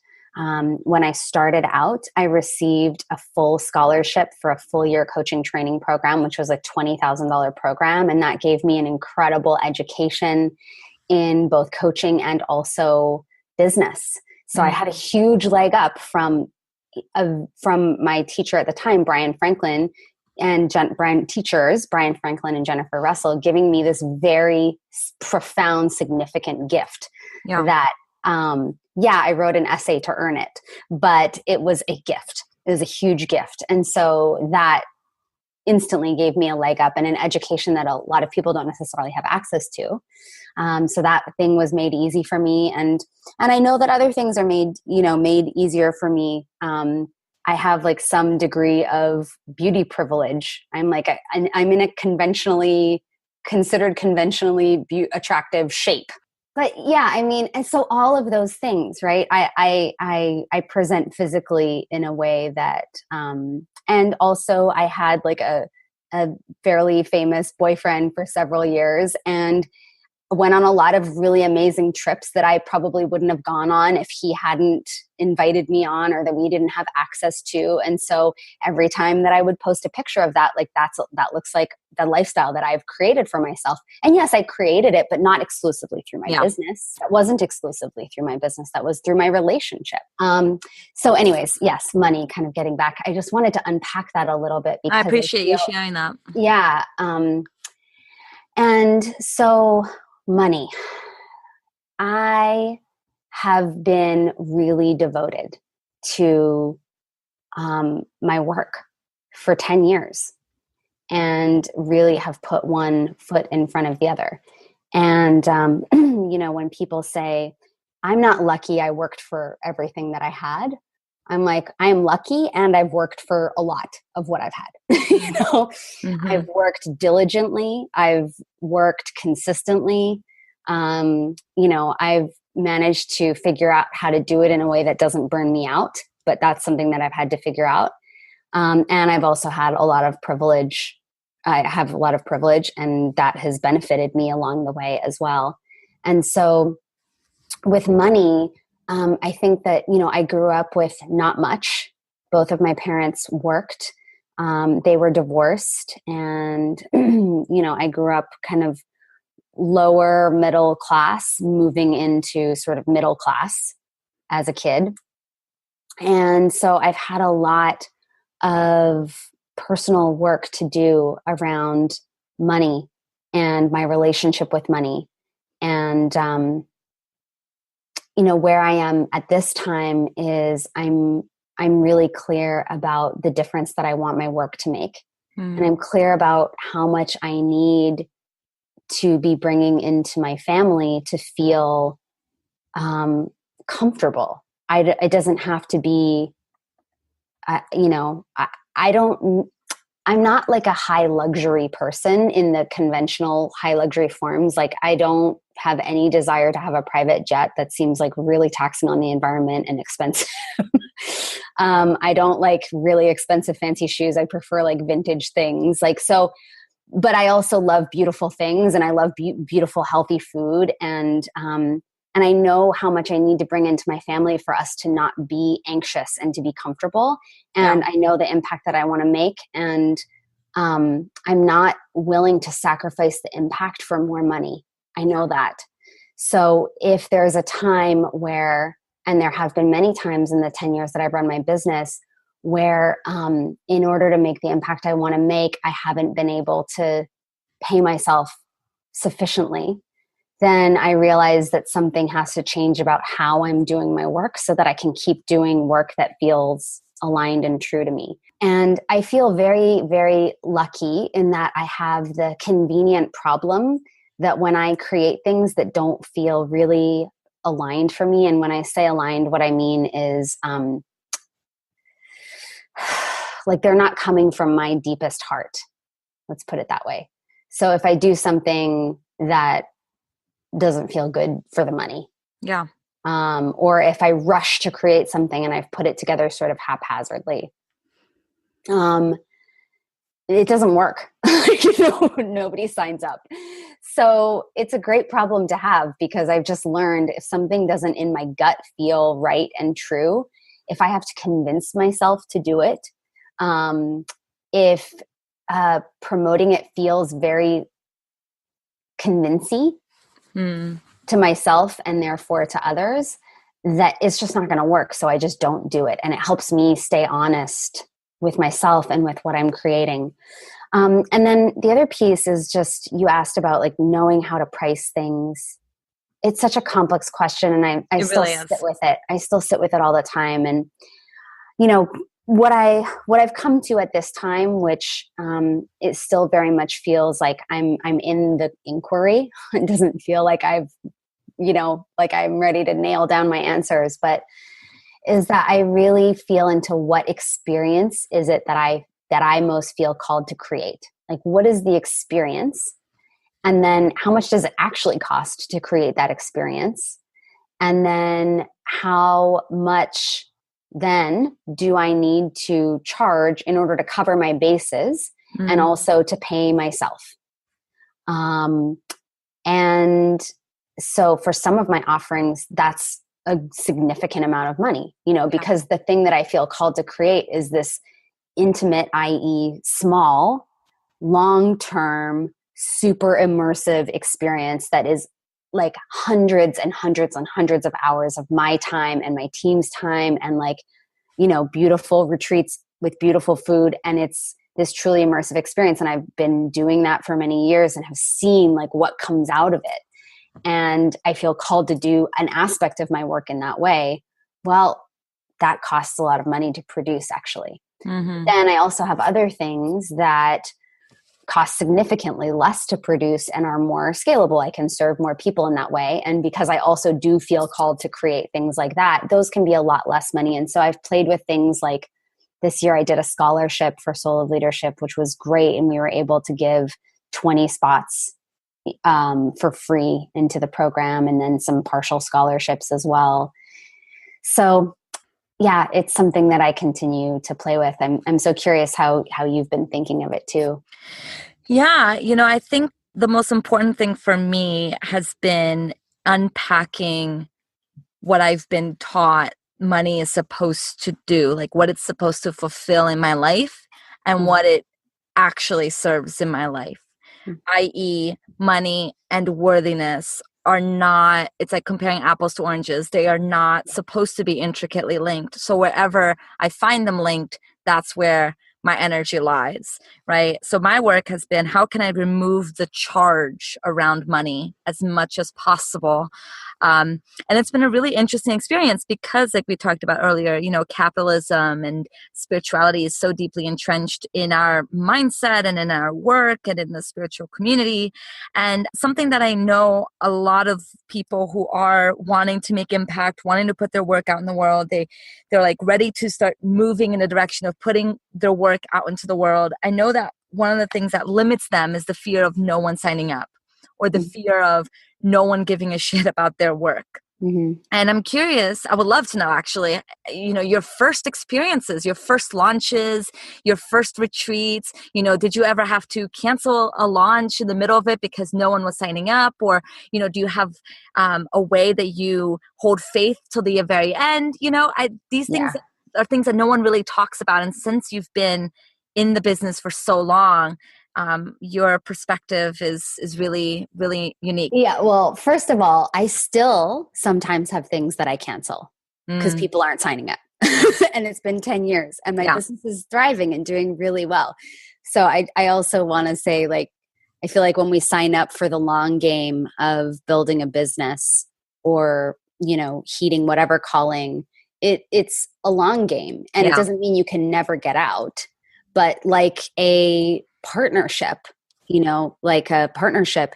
when I started out, I received a full scholarship for a full year coaching training program, which was a $20,000 program. And that gave me an incredible education in both coaching and also business. So I had a huge leg up from my teacher at the time, Brian Franklin and Brian Franklin and Jennifer Russell, giving me this very profound, significant gift that, I wrote an essay to earn it, but it was a gift. It was a huge gift. And so that instantly gave me a leg up and an education that a lot of people don't necessarily have access to. So that thing was made easy for me. And I know that other things are made easier for me. I have like some degree of beauty privilege. I'm in a considered conventionally attractive shape. But yeah, and so all of those things, right? I present physically in a way that, and also I had like a fairly famous boyfriend for several years, and went on a lot of really amazing trips that I probably wouldn't have gone on if he hadn't invited me on, or that we didn't have access to. And so every time that I would post a picture of that, like that looks like the lifestyle that I've created for myself. And yes, I created it, but not exclusively through my business. That wasn't exclusively through my business. That was through my relationship. So anyways, yes, money, kind of getting back. I just wanted to unpack that a little bit, because I appreciate you sharing that. Yeah. And so money. I have been really devoted to my work for 10 years, and really have put one foot in front of the other. And, when people say, I'm not lucky, I worked for everything that I had, I'm like, I am lucky, and I've worked for a lot of what I've had. I've worked diligently. I've worked consistently. I've managed to figure out how to do it in a way that doesn't burn me out, but that's something that I've had to figure out. And I've also had a lot of privilege. I have a lot of privilege, and that has benefited me along the way as well. And so with money, I think that, I grew up with not much. Both of my parents worked. They were divorced, and, I grew up kind of lower middle class, moving into sort of middle class as a kid. And so I've had a lot of personal work to do around money and my relationship with money. And, where I am at this time is I'm really clear about the difference that I want my work to make. And I'm clear about how much I need to be bringing into my family to feel comfortable. It doesn't have to be, I'm not like a high luxury person in the conventional high luxury forms. Like, I don't have any desire to have a private jet. That seems like really taxing on the environment and expensive. I don't like really expensive fancy shoes. I prefer like vintage things. But I also love beautiful things, and I love beautiful, healthy food. And I know how much I need to bring into my family for us to not be anxious and to be comfortable. And I know the impact that I want to make. And I'm not willing to sacrifice the impact for more money. I know that. So if there's a time where, and there have been many times in the 10 years that I've run my business, where in order to make the impact I want to make, I haven't been able to pay myself sufficiently, then I realize that something has to change about how I'm doing my work so that I can keep doing work that feels aligned and true to me. And I feel very, very lucky in that I have the convenient problem that when I create things that don't feel really aligned for me, and when I say aligned, what I mean is like they're not coming from my deepest heart. Let's put it that way. So if I do something that doesn't feel good for the money. Yeah. Or if I rush to create something and I've put it together sort of haphazardly, it doesn't work. Nobody signs up. So it's a great problem to have, because I've just learned if something doesn't in my gut feel right and true, if I have to convince myself to do it, if promoting it feels very convincing to myself and therefore to others, that it's just not going to work. So I just don't do it. And it helps me stay honest with myself and with what I'm creating. And then the other piece is just, you asked about like knowing how to price things. It's such a complex question, and I still really sit with it. I still sit with it all the time. And, what I've come to at this time, which it still very much feels like I'm in the inquiry. It doesn't feel like like I'm ready to nail down my answers, but is that I really feel into what experience is it that I most feel called to create. Like, what is the experience? And then how much does it actually cost to create that experience? And then how much then do I need to charge in order to cover my bases and also to pay myself? And so for some of my offerings, that's a significant amount of money, because the thing that I feel called to create is this intimate, i.e. small, long-term, super immersive experience that is like hundreds and hundreds and hundreds of hours of my time and my team's time, and beautiful retreats with beautiful food. And it's this truly immersive experience. And I've been doing that for many years and have seen like what comes out of it. And I feel called to do an aspect of my work in that way. Well, that costs a lot of money to produce, actually. Then I also have other things that cost significantly less to produce and are more scalable. I can serve more people in that way. And because I also do feel called to create things like that, those can be a lot less money. And so I've played with things like this year I did a scholarship for Soul of Leadership, which was great. And we were able to give 20 spots for free into the program, and then some partial scholarships as well. So yeah, it's something that I continue to play with. I'm so curious how you've been thinking of it too. Yeah, I think the most important thing for me has been unpacking what I've been taught money is supposed to do, like what it's supposed to fulfill in my life and Mm-hmm. what it actually serves in my life, Mm-hmm. i.e., money and worthiness are not, it's like comparing apples to oranges. They are not supposed to be intricately linked. So wherever I find them linked, that's where my energy lies, right? So my work has been, how can I remove the charge around money as much as possible? And it's been a really interesting experience because, like we talked about earlier, capitalism and spirituality is so deeply entrenched in our mindset and in our work and in the spiritual community. And something that I know a lot of people who are wanting to make impact, wanting to put their work out in the world, they're like ready to start moving in the direction of putting their work out into the world. I know that one of the things that limits them is the fear of no one signing up or the fear of no one giving a shit about their work. Mm-hmm. And I'm curious, I would love to know actually, your first experiences, your first launches, your first retreats, did you ever have to cancel a launch in the middle of it because no one was signing up? Or, do you have a way that you hold faith till the very end? These things Yeah. are things that no one really talks about. And since you've been in the business for so long, your perspective is really, really unique. Yeah. Well, first of all, I still sometimes have things that I cancel because Mm, people aren't signing up. And it's been 10 years and my yeah. business is thriving and doing really well. So I also want to say, like, I feel like when we sign up for the long game of building a business or, heeding whatever calling, it's a long game. And it Yeah. doesn't mean you can never get out. But like a partnership, like a partnership,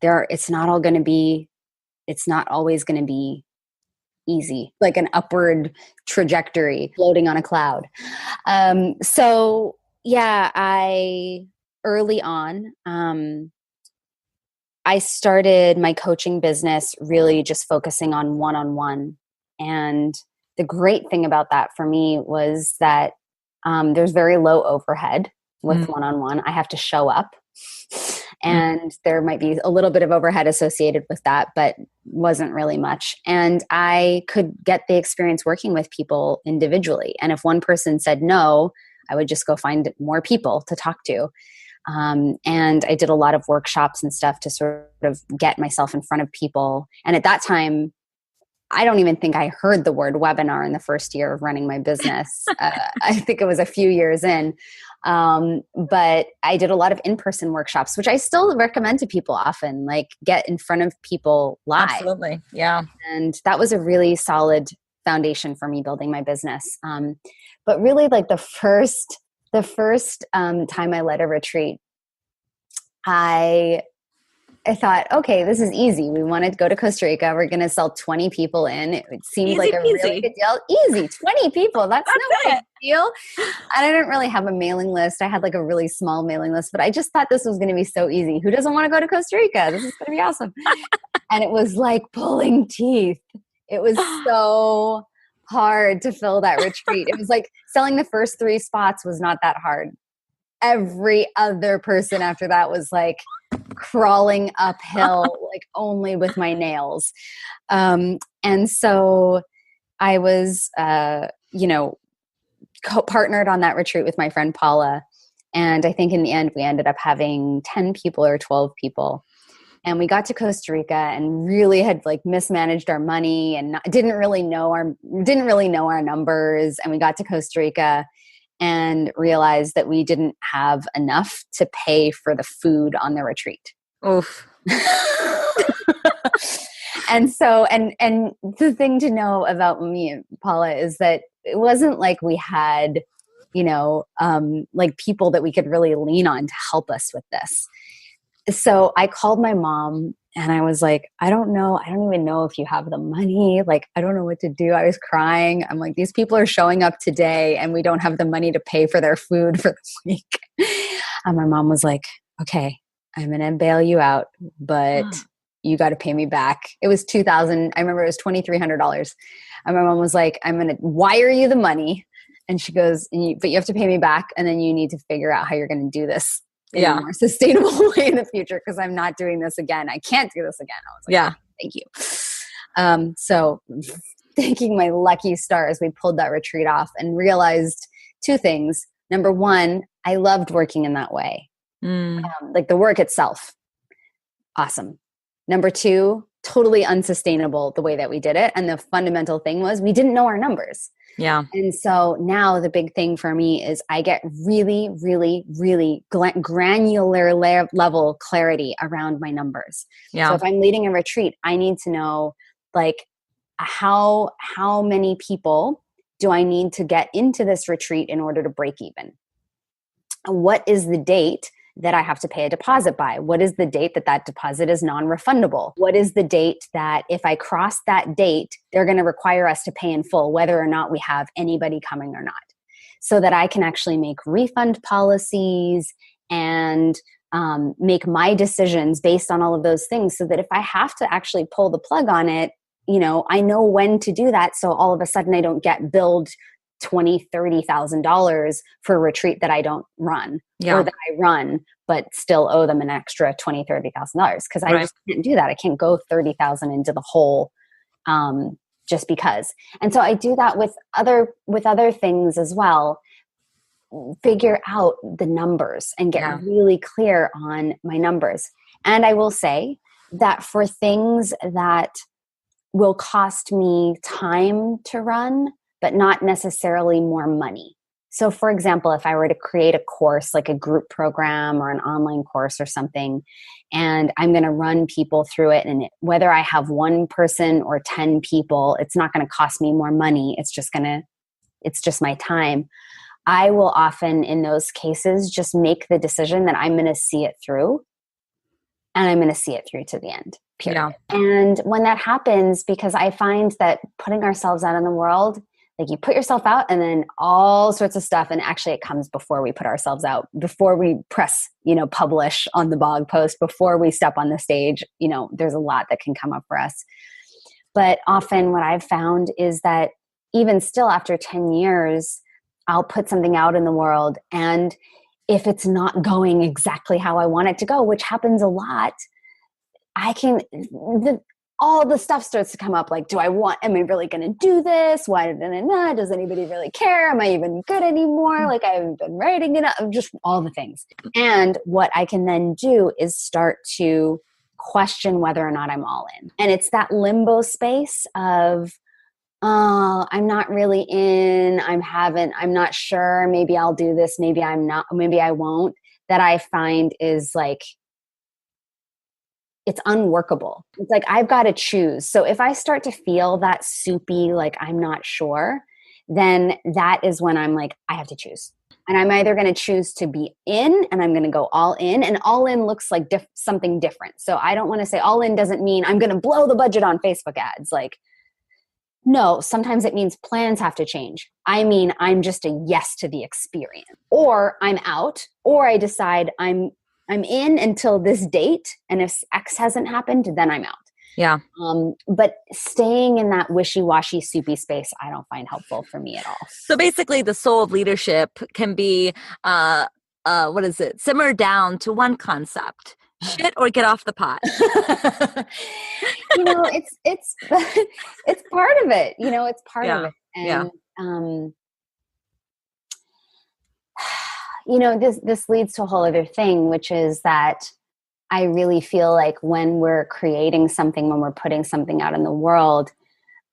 it's not always going to be easy, like an upward trajectory floating on a cloud. So yeah, early on, I started my coaching business really just focusing on one-on-one. And the great thing about that for me was that there's very low overhead with Mm, one-on-one. I have to show up. And there might be a little bit of overhead associated with that, but wasn't really much. And I could get the experience working with people individually. And if one person said no, I would just go find more people to talk to. And I did a lot of workshops and stuff to sort of get myself in front of people. And at that time, I don't even think I heard the word webinar in the first year of running my business. I think it was a few years in. But I did a lot of in-person workshops, which I still recommend to people often, like get in front of people live. absolutely. Yeah. And that was a really solid foundation for me building my business. But really like the first time I led a retreat, I thought, okay, this is easy. We want to go to Costa Rica. We're going to sell 20 people in. It seemed Easy like a really peasy. good deal. Easy, 20 people. That's no big deal. And I didn't really have a mailing list. I had like a really small mailing list, but I just thought this was going to be so easy. Who doesn't want to go to Costa Rica? This is going to be awesome. And it was like pulling teeth. It was so hard to fill that retreat. It was like selling the first 3 spots was not that hard. Every other person after that was like crawling uphill, like only with my nails. And so I was, partnered on that retreat with my friend Paula. And I think in the end, we ended up having 10 people or 12 people. And we got to Costa Rica and really had like mismanaged our money and didn't really know our numbers. And we got to Costa Rica and realized that we didn't have enough to pay for the food on the retreat. Oof. And so, and the thing to know about me and Paula is that it wasn't like we had, like people that we could really lean on to help us with this. So I called my mom and I was like, I don't know. I don't even know if you have the money. Like, I don't know what to do. I was crying. I'm like, these people are showing up today and we don't have the money to pay for their food for the week. And my mom was like, okay, I'm going to bail you out, but you got to pay me back. It was $2,000. I remember it was $2,300. And my mom was like, I'm going to wire you the money. And she goes, but you have to pay me back. And then you need to figure out how you're going to do this in a more sustainable way in the future. Cause I'm not doing this again. I can't do this again. I was like, thank you. So thanking my lucky stars, we pulled that retreat off and realized two things. Number one, I loved working in that way. Like the work itself. Awesome. Number two, totally unsustainable the way that we did it. And the fundamental thing was we didn't know our numbers. Yeah. And so now the big thing for me is I get really, really, really granular level clarity around my numbers. Yeah. So if I'm leading a retreat, I need to know like how many people do I need to get into this retreat in order to break even? What is the date that I have to pay a deposit by? What is the date that deposit is non-refundable? What is the date that if I cross that date, they're going to require us to pay in full, whether or not we have anybody coming or not, so that I can actually make refund policies and make my decisions based on all of those things, so that if I have to actually pull the plug on it, I know when to do that. So all of a sudden I don't get billed $20,000, $30,000 for a retreat that I don't run or that I run, but still owe them an extra $20,000, $30,000. Cause I just can't do that. I can't go 30,000 into the hole, just because. And so I do that with other things as well. Figure out the numbers and get really clear on my numbers. And I will say that for things that will cost me time to run, but not necessarily more money. So for example, if I were to create a course, like a group program or an online course or something, and I'm going to run people through it, and whether I have one person or 10 people, it's not going to cost me more money. It's just my time. I will often in those cases just make the decision that I'm going to see it through, and I'm going to see it through to the end. Period. Yeah. And when that happens, because I find that putting ourselves out in the world, like you put yourself out and then all sorts of stuff. And actually it comes before we put ourselves out, before we press, publish on the blog post, before we step on the stage, there's a lot that can come up for us. But often what I've found is that even still after 10 years, I'll put something out in the world. And if it's not going exactly how I want it to go, which happens a lot, all the stuff starts to come up. Like, am I really going to do this? Why not? Does anybody really care? Am I even good anymore? Like, I haven't been writing it up, just all the things. And what I can then do is start to question whether or not I'm all in. And it's that limbo space of, oh, I'm not really in, I'm not sure. Maybe I'll do this. Maybe I'm not, maybe I won't. That I find is like, it's unworkable. It's like, I've got to choose. So if I start to feel that soupy, like I'm not sure, then that is when I'm like, I have to choose. And I'm either going to choose to be in, and I'm going to go all in, and all in looks like something different. So I don't want to say all in doesn't mean I'm going to blow the budget on Facebook ads. Like, no, sometimes it means plans have to change. I mean, I'm just a yes to the experience, or I'm out, or I decide I'm in until this date. And if X hasn't happened, then I'm out. Yeah. But staying in that wishy-washy, soupy space, I don't find helpful for me at all. So basically the soul of leadership can be, simmer down to one concept: shit or get off the pot. It's part of it. It's part of it. And, this leads to a whole other thing, which is that I really feel like when we're creating something, when we're putting something out in the world,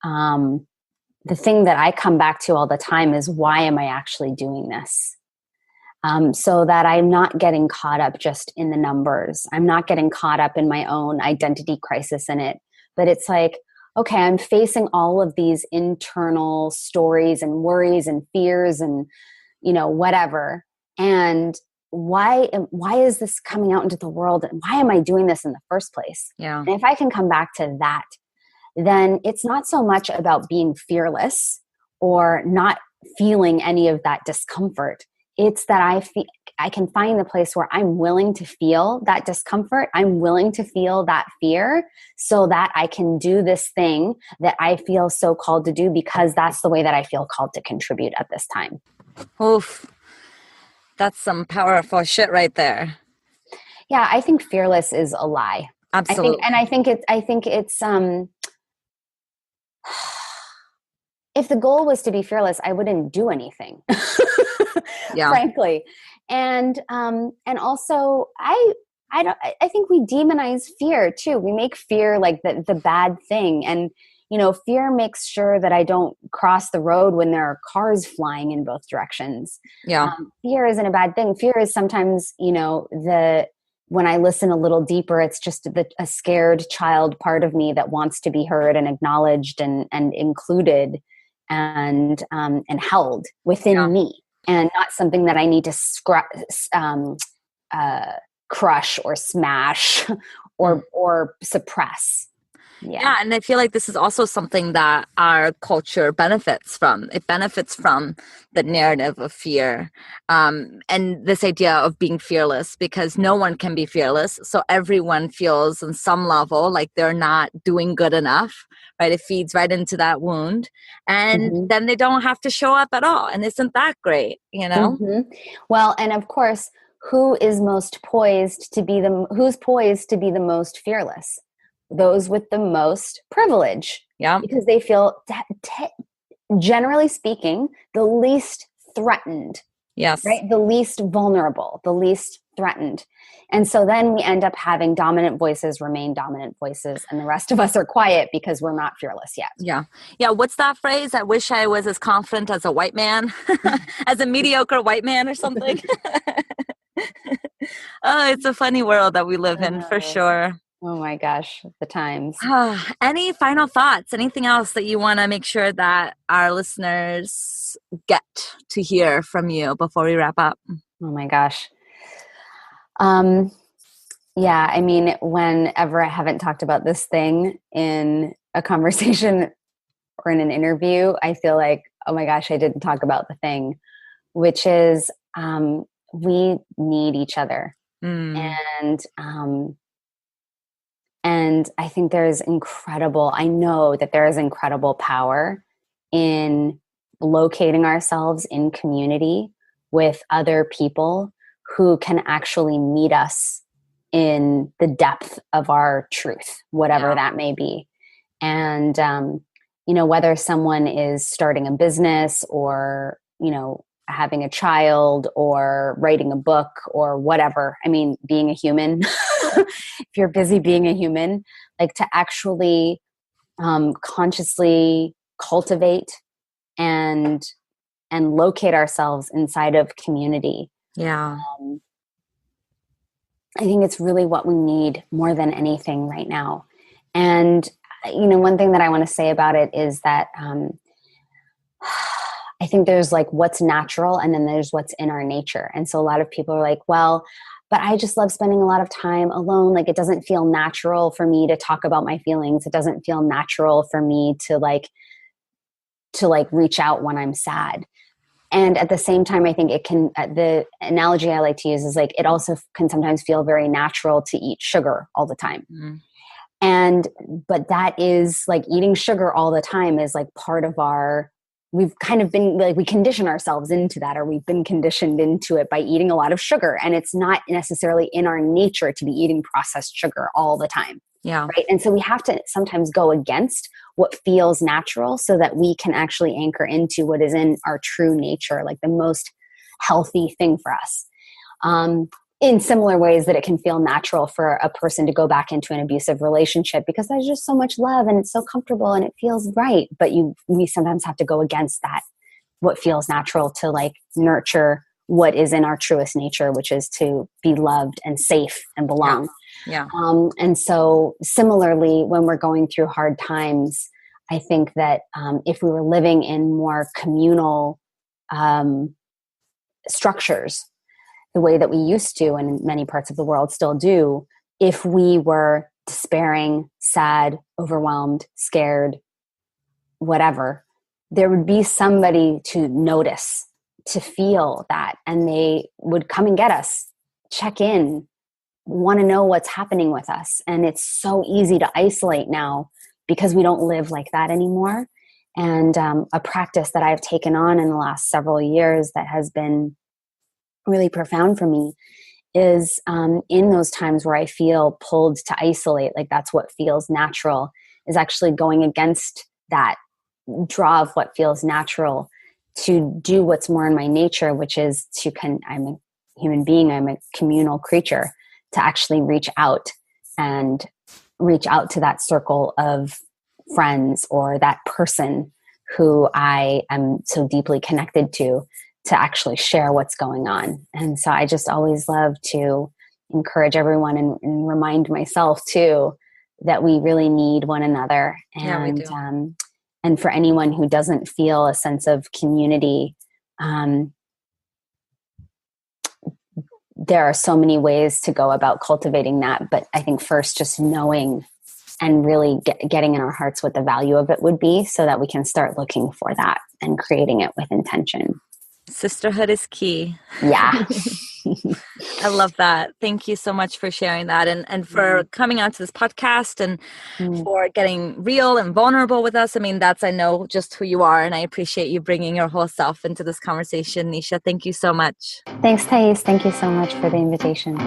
the thing that I come back to all the time is, why am I actually doing this? So that I'm not getting caught up just in the numbers. I'm not getting caught up in my own identity crisis in it. But it's like, okay, I'm facing all of these internal stories and worries and fears and, whatever. And why is this coming out into the world? And why am I doing this in the first place? Yeah. And if I can come back to that, then it's not so much about being fearless or not feeling any of that discomfort. It's that I can find the place where I'm willing to feel that discomfort. I'm willing to feel that fear so that I can do this thing that I feel so called to do, because that's the way that I feel called to contribute at this time. Oof. That's some powerful shit right there. Yeah, I think fearless is a lie. Absolutely. I think it's if the goal was to be fearless, I wouldn't do anything. Yeah. Frankly. And also I think we demonize fear too. We make fear like the bad thing. And, fear makes sure that I don't cross the road when there are cars flying in both directions. Yeah. Fear isn't a bad thing. Fear is sometimes, when I listen a little deeper, it's just a scared child part of me that wants to be heard and acknowledged and included and held within me, and not something that I need to crush or smash or suppress. Yeah. And I feel like this is also something that our culture benefits from. It benefits from the narrative of fear, and this idea of being fearless, because no one can be fearless. So everyone feels on some level like they're not doing good enough, right? It feeds right into that wound. And then they don't have to show up at all. And isn't that great, Well, and of course, who's poised to be the most fearless? Those with the most privilege. Yeah. Because they feel, generally speaking, the least threatened. Yes. Right? The least vulnerable, the least threatened. And so then we end up having dominant voices remain dominant voices, and the rest of us are quiet because we're not fearless yet. Yeah. Yeah. What's that phrase? I wish I was as confident as a white man, as a mediocre white man or something. Oh, it's a funny world that we live in, for sure. Oh my gosh, the times. Any final thoughts? Anything else that you want to make sure that our listeners get to hear from you before we wrap up? Oh my gosh. Yeah, I mean, whenever I haven't talked about this thing in a conversation or in an interview, I feel like, oh my gosh, I didn't talk about the thing, which is we need each other. And I think I know that there is incredible power in locating ourselves in community with other people who can actually meet us in the depth of our truth, whatever that may be. And, whether someone is starting a business or, having a child or writing a book or whatever. I mean, being a human, if you're busy being a human, like to actually consciously cultivate and locate ourselves inside of community. Yeah. I think it's really what we need more than anything right now. And, one thing that I want to say about it is that I think there's like what's natural and then there's what's in our nature. And so a lot of people are like, well, but I just love spending a lot of time alone. Like it doesn't feel natural for me to talk about my feelings. It doesn't feel natural for me to reach out when I'm sad. And at the same time, I think it can, the analogy I like to use is like, it also can sometimes feel very natural to eat sugar all the time. But that is like eating sugar all the time is like part of we've kind of been like, we condition ourselves into that, or we've been conditioned into it by eating a lot of sugar. And it's not necessarily in our nature to be eating processed sugar all the time. Yeah. Right. And so we have to sometimes go against what feels natural so that we can actually anchor into what is in our true nature, like the most healthy thing for us. In similar ways that it can feel natural for a person to go back into an abusive relationship because there's just so much love and it's so comfortable and it feels right. But we sometimes have to go against that, what feels natural, to like nurture what is in our truest nature, which is to be loved and safe and belong. Yeah. And so similarly, when we're going through hard times, I think that if we were living in more communal structures, the way that we used to, and in many parts of the world still do, if we were despairing, sad, overwhelmed, scared, whatever, there would be somebody to notice, to feel that, and they would come and get us, check in, want to know what's happening with us. And it's so easy to isolate now because we don't live like that anymore. And a practice that I've taken on in the last several years that has been really profound for me is in those times where I feel pulled to isolate, like that's what feels natural, is actually going against that draw of what feels natural to do what's more in my nature, which is I'm a human being, I'm a communal creature, to actually reach out to that circle of friends or that person who I am so deeply connected to actually share what's going on. And so I just always love to encourage everyone and remind myself too that we really need one another. And yeah, we do. And for anyone who doesn't feel a sense of community, there are so many ways to go about cultivating that. But I think first, just knowing and really getting in our hearts what the value of it would be, so that we can start looking for that and creating it with intention. Sisterhood is key. Yeah. I love that. Thank you so much for sharing that and for coming out to this podcast and for getting real and vulnerable with us. I mean, I know just who you are, and I appreciate you bringing your whole self into this conversation, Nisha. Thank you so much. Thanks, Thais. Thank you so much for the invitation.